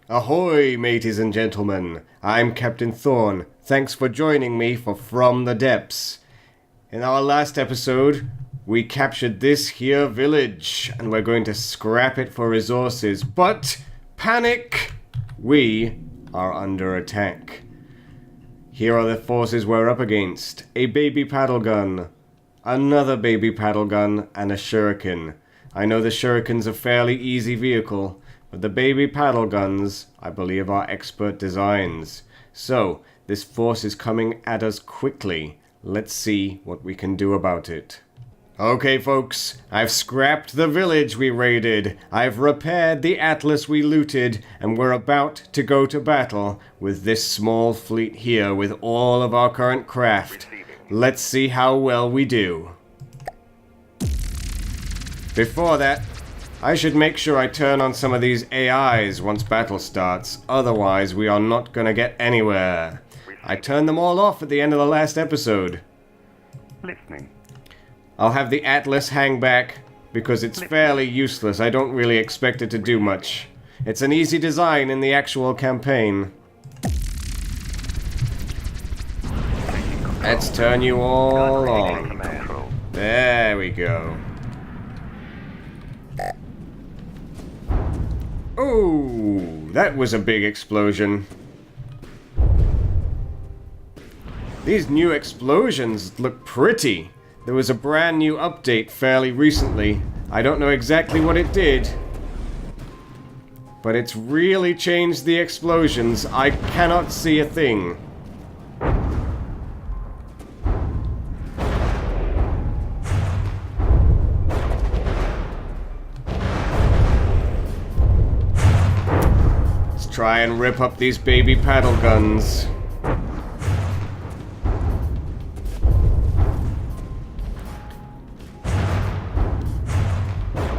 Ahoy, mateys and gentlemen. I'm Captain Thorn. Thanks for joining me for From the Depths. In our last episode, we captured this here village, and we're going to scrap it for resources. But, panic! We are under attack. Here are the forces we're up against. A baby paddle gun, another baby paddle gun, and a shuriken. I know the shuriken's a fairly easy vehicle, but the baby paddle guns, I believe, are expert designs. So, this force is coming at us quickly. Let's see what we can do about it. Okay, folks, I've scrapped the village we raided, I've repaired the atlas we looted, and we're about to go to battle with this small fleet here with all of our current craft. Let's see how well we do. Before that, I should make sure I turn on some of these AIs once battle starts, otherwise we are not gonna get anywhere. I turned them all off at the end of the last episode. Listening. I'll have the Atlas hang back, because it's fairly useless. I don't really expect it to do much. It's an easy design in the actual campaign. Let's turn you all on. There we go. Oh, that was a big explosion. These new explosions look pretty. There was a brand new update fairly recently. I don't know exactly what it did, but it's really changed the explosions. I cannot see a thing. Let's try and rip up these baby paddle guns.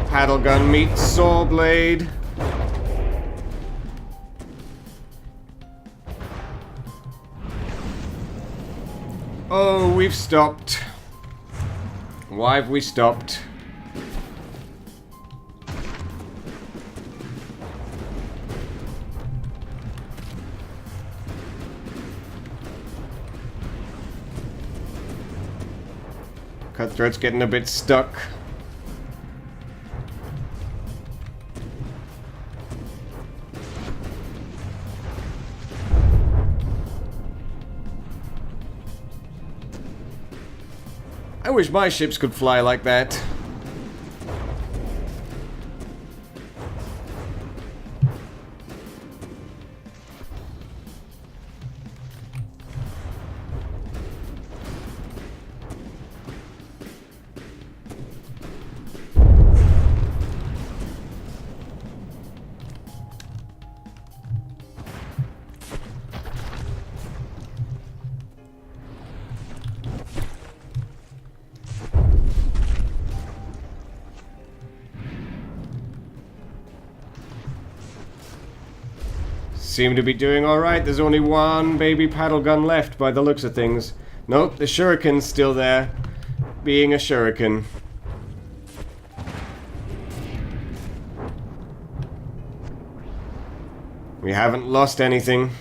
Paddle gun meets saw blade. Oh, we've stopped. Why have we stopped? Cutthroat's getting a bit stuck. I wish my ships could fly like that. Seem to be doing alright. There's only one baby paddle gun left by the looks of things. Nope, the shuriken's still there. Being a shuriken. We haven't lost anything.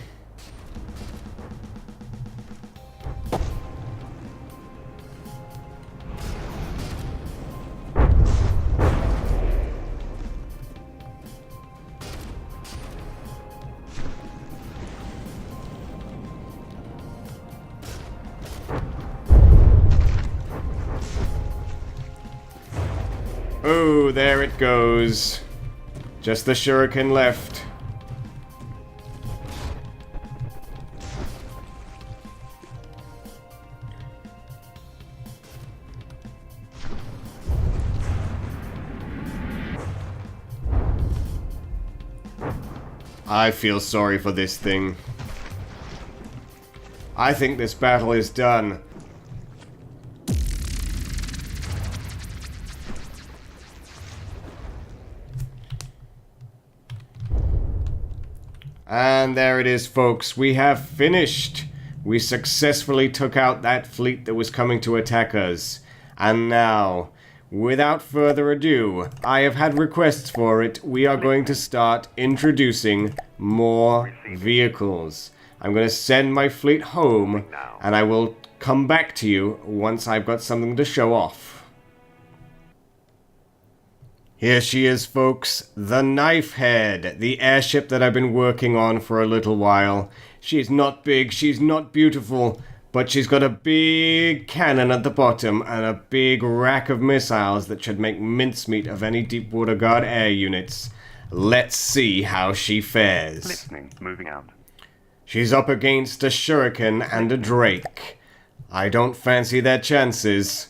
Oh, there it goes. Just the shuriken left. I feel sorry for this thing. I think this battle is done. And there it is, folks. We have finished. We successfully took out that fleet that was coming to attack us. And now, without further ado, I have had requests for it. We are going to start introducing more vehicles. I'm going to send my fleet home, and I will come back to you once I've got something to show off. Here she is, folks, the Knifehead, the airship that I've been working on for a little while. She's not big, she's not beautiful, but she's got a big cannon at the bottom and a big rack of missiles that should make mincemeat of any Deepwater Guard air units. Let's see how she fares. Listening. Moving out. She's up against a Shuriken and a Drake. I don't fancy their chances.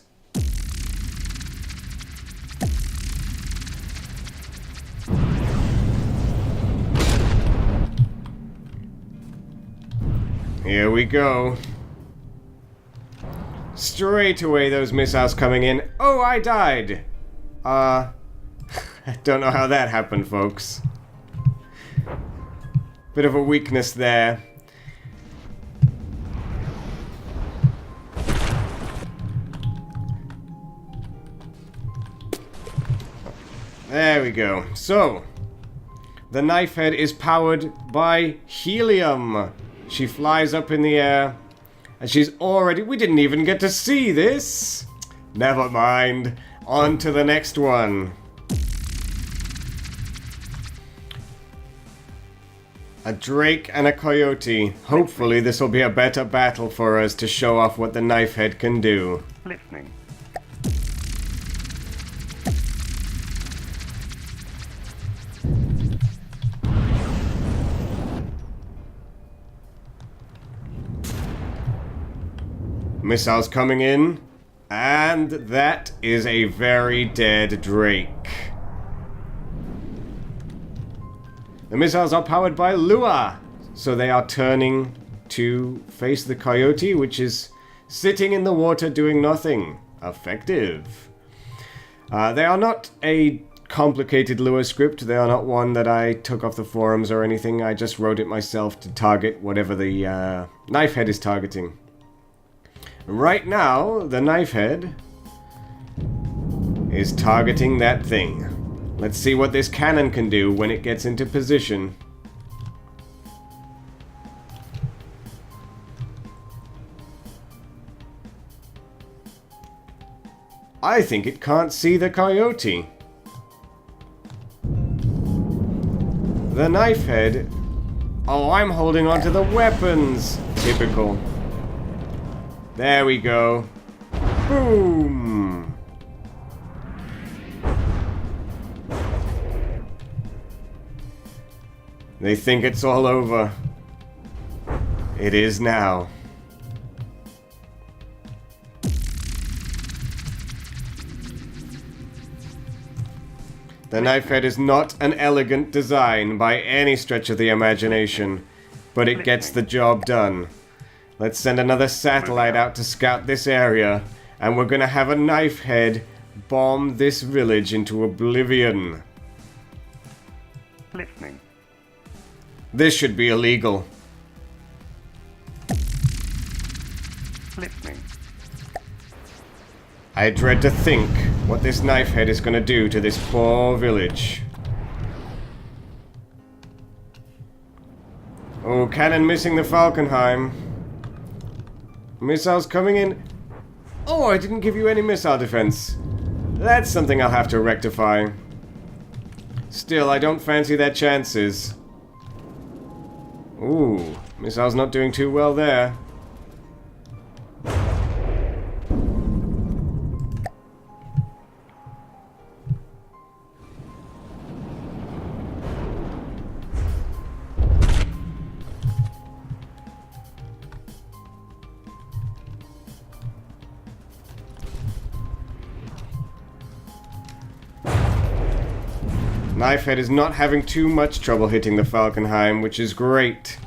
Here we go. Straight away those missiles coming in. Oh, I died! I don't know how that happened, folks. Bit of a weakness there. There we go. So, the Knifehead is powered by helium. She flies up in the air, and she's already... We didn't even get to see this! Never mind. On to the next one. A Drake and a Coyote. Hopefully this will be a better battle for us to show off what the Knifehead can do. Listening. Missiles coming in, and that is a very dead Drake. The missiles are powered by Lua, so they are turning to face the Coyote, which is sitting in the water doing nothing. Effective. They are not a complicated Lua script. They are not one that I took off the forums or anything. I just wrote it myself to target whatever the Knifehead is targeting. Right now, the Knifehead is targeting that thing. Let's see what this cannon can do when it gets into position. I think it can't see the Coyote. The Knifehead... Oh, I'm holding onto the weapons! Typical. There we go. Boom! They think it's all over. It is now. The Knifehead is not an elegant design by any stretch of the imagination, but it gets the job done. Let's send another satellite out to scout this area, and we're gonna have a Knifehead bomb this village into oblivion. Listening. This should be illegal. Listening. I dread to think what this Knifehead is gonna do to this poor village. Oh, cannon missing the Falkenheim. Missiles coming in. Oh, I didn't give you any missile defense. That's something I'll have to rectify. Still, I don't fancy their chances. Ooh, missile's not doing too well there. Knifehead is not having too much trouble hitting the Falkenheim, which is great.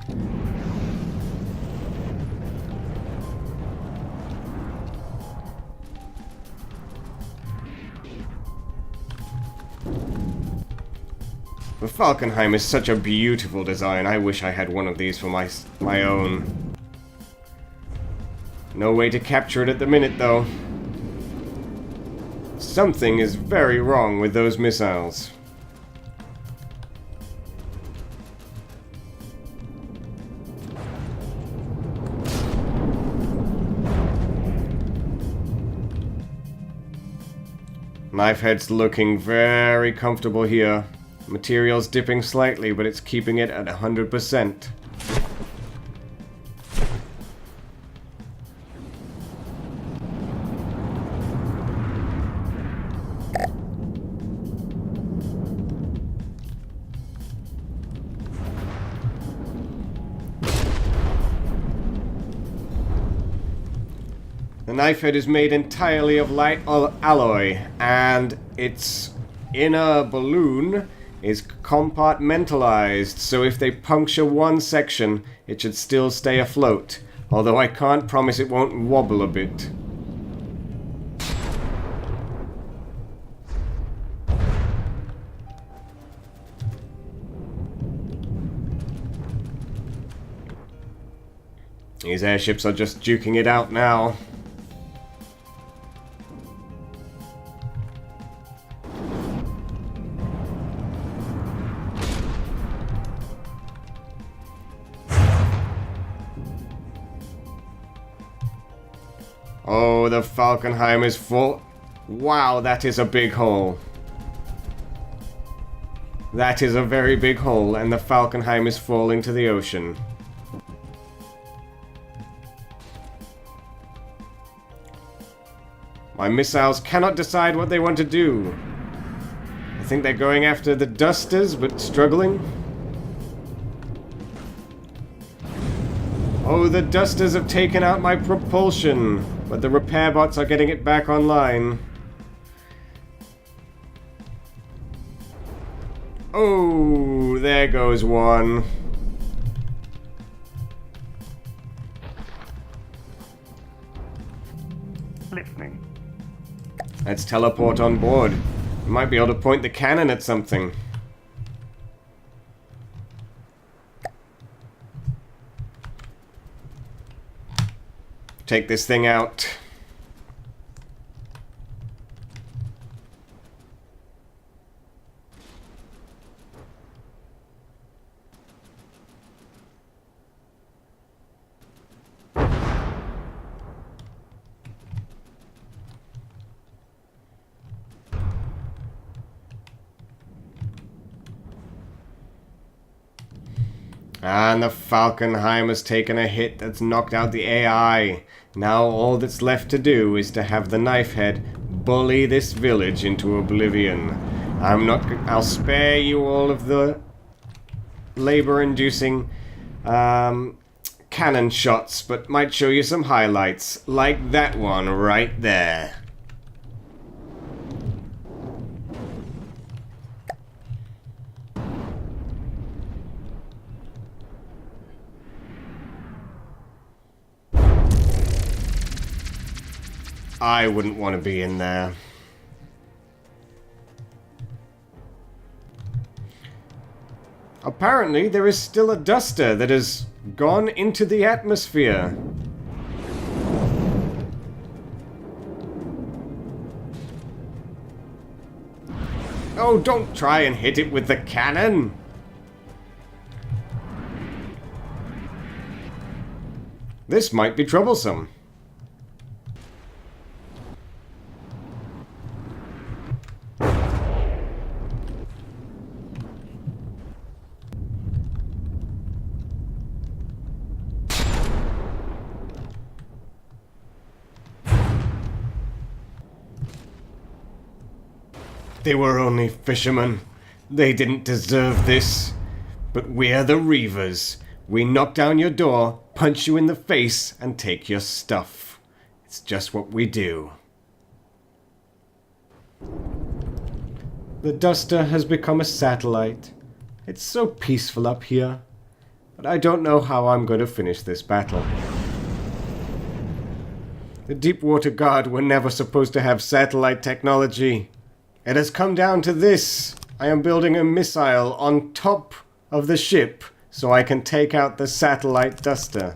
The Falkenheim is such a beautiful design. I wish I had one of these for my own. No way to capture it at the minute, though. Something is very wrong with those missiles. Knifehead's looking very comfortable here. Material's dipping slightly, but it's keeping it at 100%. The knifehead is made entirely of light alloy, and its inner balloon is compartmentalized, so if they puncture one section, it should still stay afloat, although I can't promise it won't wobble a bit. These airships are just duking it out now. Oh, the Falkenheim is full. Wow, that is a big hole. That is a very big hole, and the Falkenheim is falling to the ocean. My missiles cannot decide what they want to do. I think they're going after the dusters, but struggling. Oh, the dusters have taken out my propulsion, but the repair bots are getting it back online. Oh, there goes one. Listening. Let's teleport on board. We might be able to point the cannon at something. Take this thing out. And the Falkenheim has taken a hit that's knocked out the AI. Now all that's left to do is to have the knifehead bully this village into oblivion. I'll spare you all of the labor-inducing cannon shots, but might show you some highlights, like that one right there. I wouldn't want to be in there. Apparently, there is still a duster that has gone into the atmosphere. Oh, don't try and hit it with the cannon! This might be troublesome. They were only fishermen. They didn't deserve this. But we're the Reivers. We knock down your door, punch you in the face, and take your stuff. It's just what we do. The duster has become a satellite. It's so peaceful up here. But I don't know how I'm going to finish this battle. The Deepwater Guard were never supposed to have satellite technology. It has come down to this. I am building a missile on top of the ship so I can take out the satellite duster.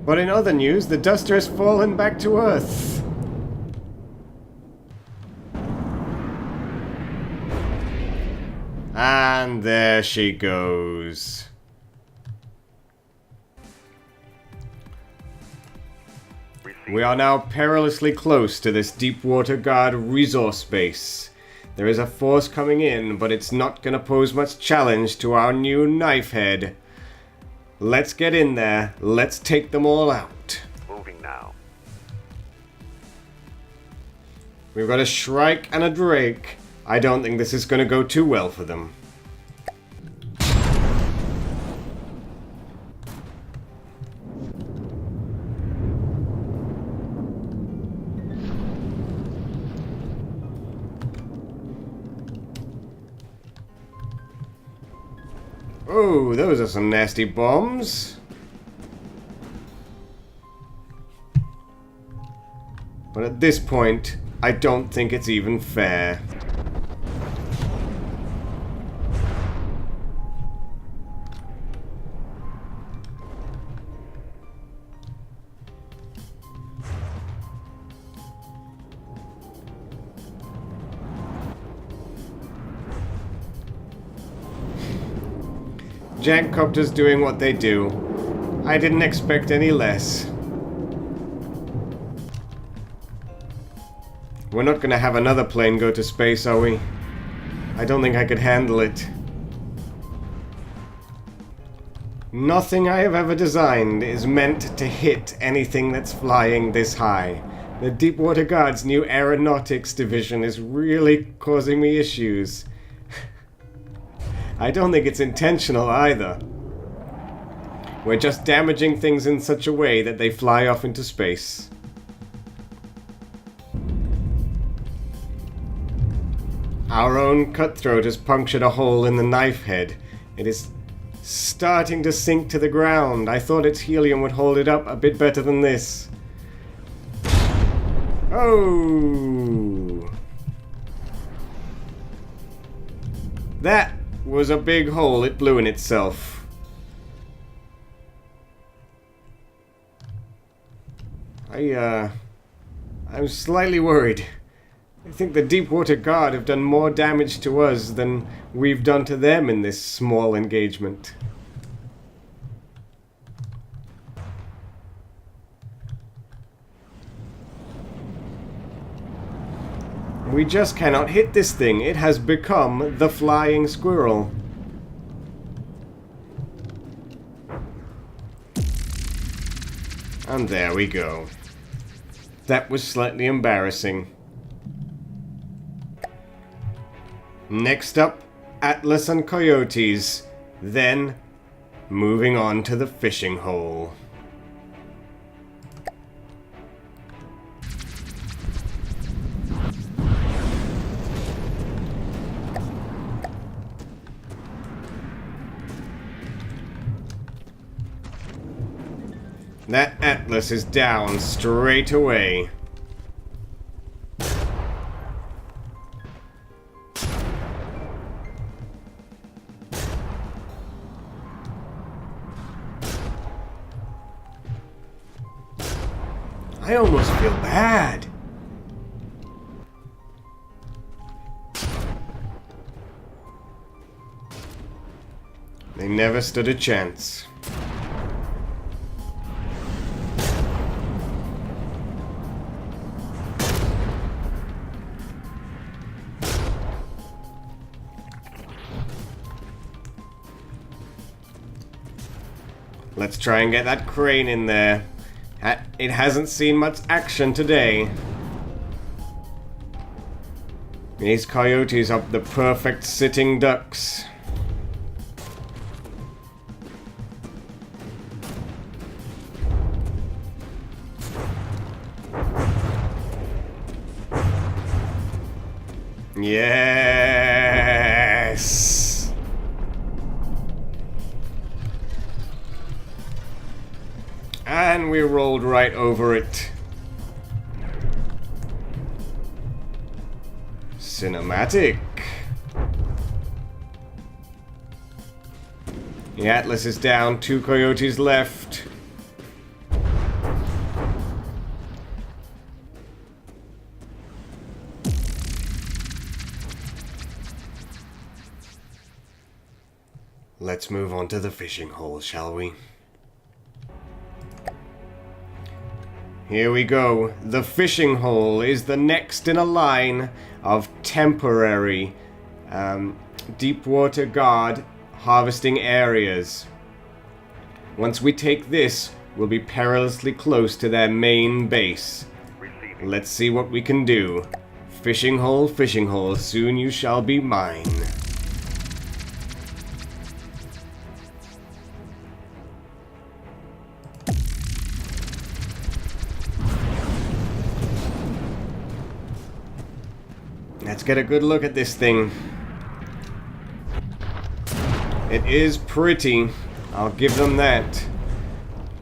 But in other news, the Duster has fallen back to Earth. And there she goes. We are now perilously close to this Deepwater Guard resource base. There is a force coming in, but it's not going to pose much challenge to our new knifehead. Let's get in there. Let's take them all out. Moving now. We've got a Shrike and a Drake. I don't think this is going to go too well for them. Oh, those are some nasty bombs. But at this point, I don't think it's even fair. Jackcopters doing what they do. I didn't expect any less. We're not gonna have another plane go to space, are we? I don't think I could handle it. Nothing I have ever designed is meant to hit anything that's flying this high. The Deepwater Guard's new aeronautics division is really causing me issues. I don't think it's intentional either. We're just damaging things in such a way that they fly off into space. Our own Cutthroat has punctured a hole in the knifehead. It is starting to sink to the ground. I thought its helium would hold it up a bit better than this. Oh! That was a big hole it blew in itself. I'm slightly worried. I think the Deepwater Guard have done more damage to us than we've done to them in this small engagement. We just cannot hit this thing. It has become the flying squirrel. And there we go. That was slightly embarrassing. Next up, Atlas and Coyotes. Then, moving on to the fishing hole. That Atlas is down straight away. I almost feel bad. They never stood a chance. Let's try and get that crane in there. It hasn't seen much action today. These coyotes are the perfect sitting ducks. Yes! And we rolled right over it. Cinematic. The Atlas is down, 2 coyotes left. let's move on to the fishing hole, shall we? Here we go. The fishing hole is the next in a line of temporary deep water guard harvesting areas. Once we take this, we'll be perilously close to their main base. Receiving. Let's see what we can do. Fishing hole, soon you shall be mine. Let's get a good look at this thing. It is pretty, I'll give them that.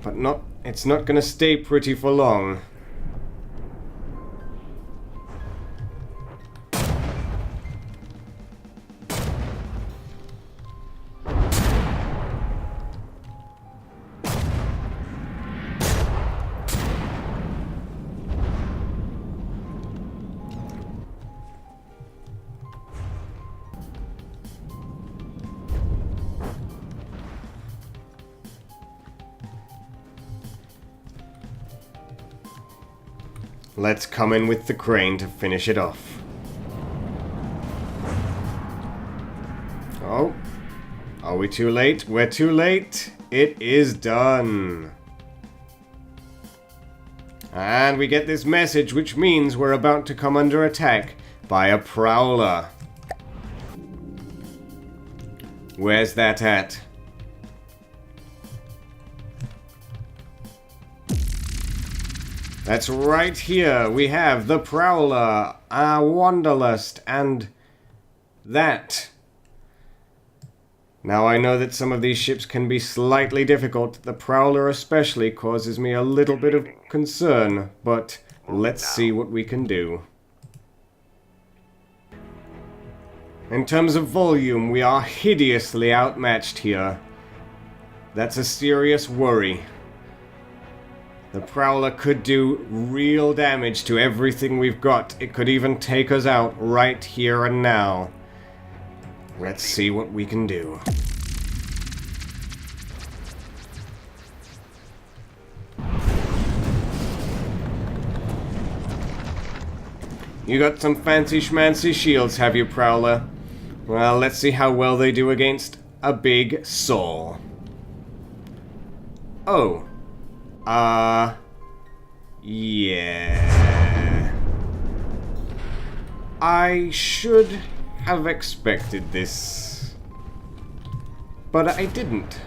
But it's not gonna stay pretty for long. Let's come in with the crane to finish it off. Oh, are we too late? We're too late. It is done. And we get this message, which means we're about to come under attack by a prowler. Where's that at? That's right here. We have the prowler, our wanderlust, and that. Now I know that some of these ships can be slightly difficult. The prowler especially causes me a little bit of concern, but let's see what we can do. In terms of volume, we are hideously outmatched here. That's a serious worry. The prowler could do real damage to everything we've got. It could even take us out right here and now. Let's see what we can do. You got some fancy schmancy shields, have you, prowler? Well, let's see how well they do against a big saw. Oh. Yeah. I should have expected this. But I didn't.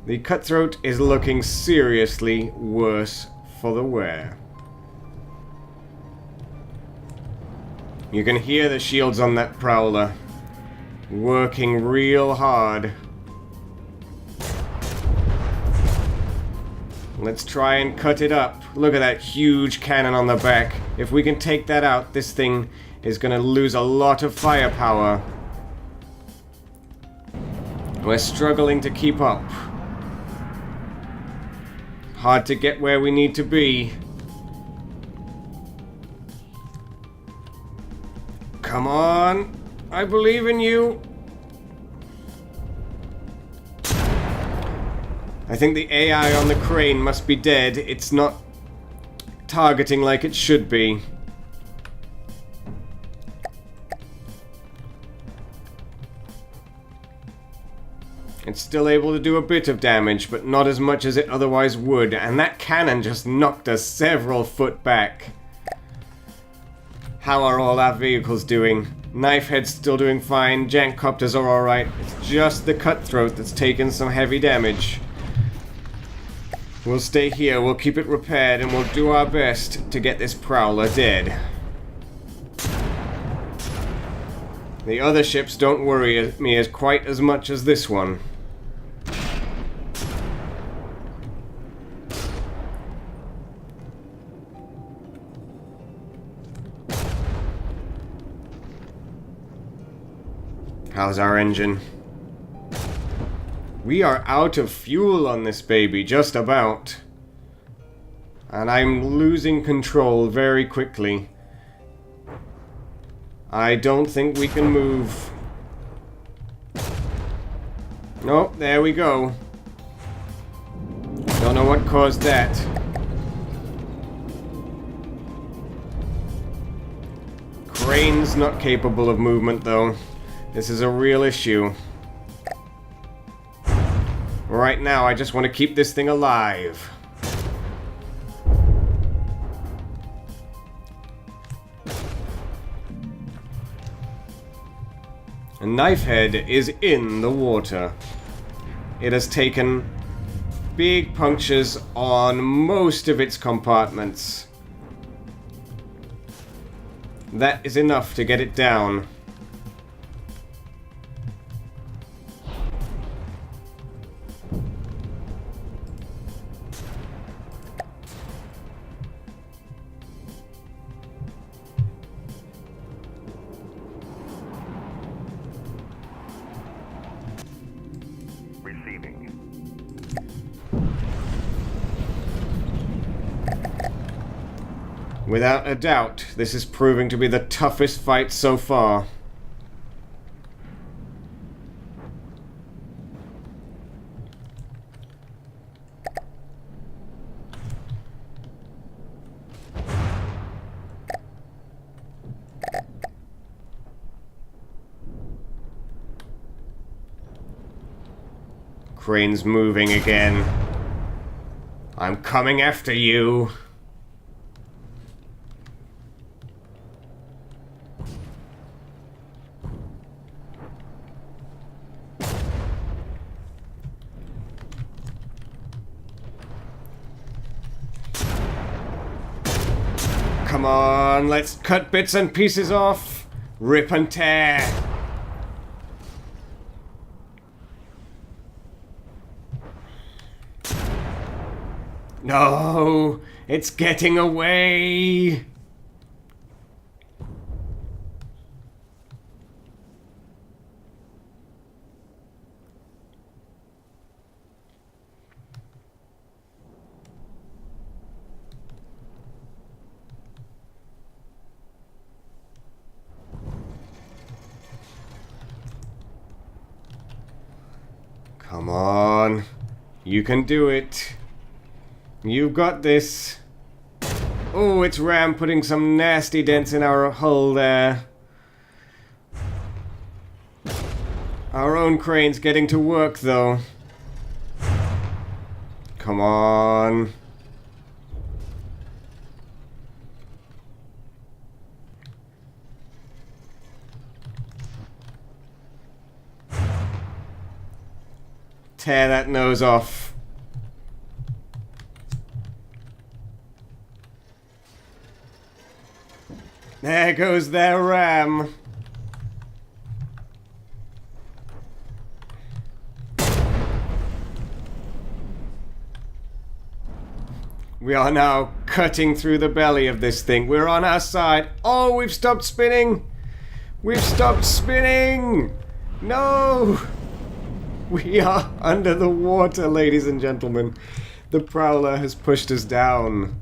The cutthroat is looking seriously worse for the wear. You can hear the shields on that prowler working real hard. Let's try and cut it up. Look at that huge cannon on the back. If we can take that out, this thing is going to lose a lot of firepower. We're struggling to keep up. Hard to get where we need to be. Come on. I believe in you. I think the AI on the crane must be dead. It's not targeting like it should be. It's still able to do a bit of damage, but not as much as it otherwise would. And that cannon just knocked us several foot back. How are all our vehicles doing? Knifehead's still doing fine. Jankcopters are alright. It's just the cutthroat that's taken some heavy damage. We'll stay here, we'll keep it repaired, and we'll do our best to get this prowler dead. The other ships don't worry me as quite as much as this one. How's our engine? We are out of fuel on this baby, just about. And I'm losing control very quickly. I don't think we can move. Oh, there we go. Don't know what caused that. Crane's not capable of movement, though. This is a real issue. Right now, I just want to keep this thing alive. A knifehead is in the water. It has taken big punctures on most of its compartments. That is enough to get it down. Receiving. Without a doubt, this is proving to be the toughest fight so far. Crane's moving again. I'm coming after you. Come on, let's cut bits and pieces off. Rip and tear. No, it's getting away. Come on. You can do it. You've got this. Oh, it's Ram putting some nasty dents in our hull there. Our own crane's getting to work, though. Come on. Tear that nose off. There goes their ram. We are now cutting through the belly of this thing. We're on our side. Oh, we've stopped spinning. We've stopped spinning. No. We are under the water, ladies and gentlemen. The prowler has pushed us down.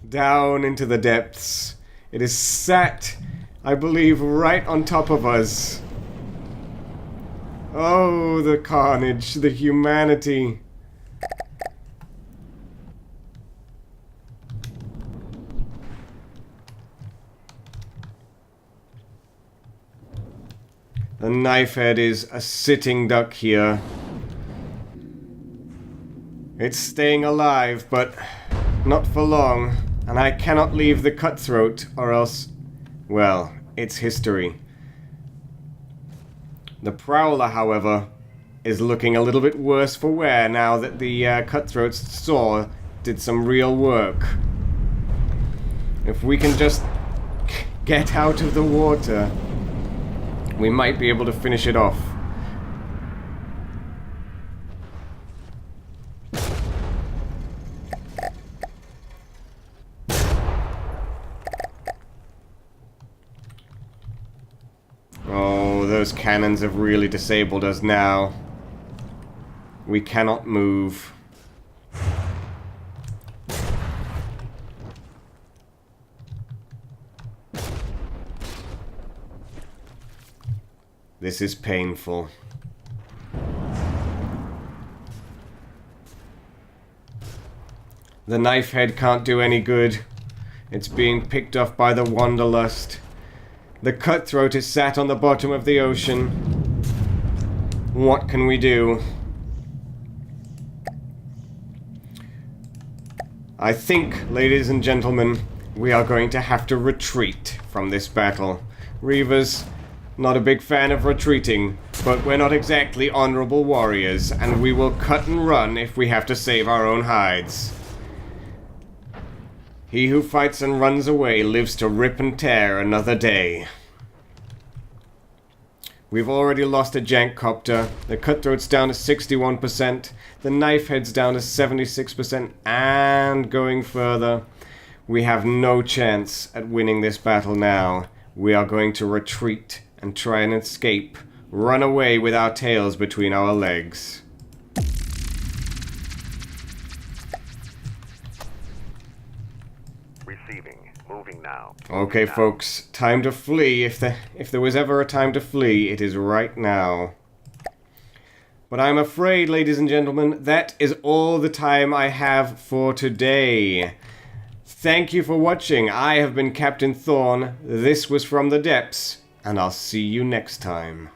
Down into the depths. It is sat, I believe, right on top of us. Oh, the carnage, the humanity. The knifehead is a sitting duck here. It's staying alive, but not for long. And I cannot leave the cutthroat, or else, well, it's history. The prowler, however, is looking a little bit worse for wear now that the cutthroat's saw did some real work. If we can just get out of the water, we might be able to finish it off. Oh, those cannons have really disabled us now. We cannot move. This is painful. The knifehead can't do any good. It's being picked off by the wanderlust. The cutthroat is sat on the bottom of the ocean. What can we do? I think, ladies and gentlemen, we are going to have to retreat from this battle. Reivers, not a big fan of retreating, but we're not exactly honorable warriors, and we will cut and run if we have to save our own hides. He who fights and runs away lives to rip and tear another day. We've already lost a jankcopter, the cutthroat's down to 61%, the knifehead's down to 76%, and going further, we have no chance at winning this battle now. We are going to retreat and try and escape, run away with our tails between our legs. Receiving. Moving now. Okay, folks, time to flee. If there was ever a time to flee, it is right now. But I'm afraid, ladies and gentlemen, that is all the time I have for today. Thank you for watching. I have been Captain Thorn. This was From the Depths, and I'll see you next time.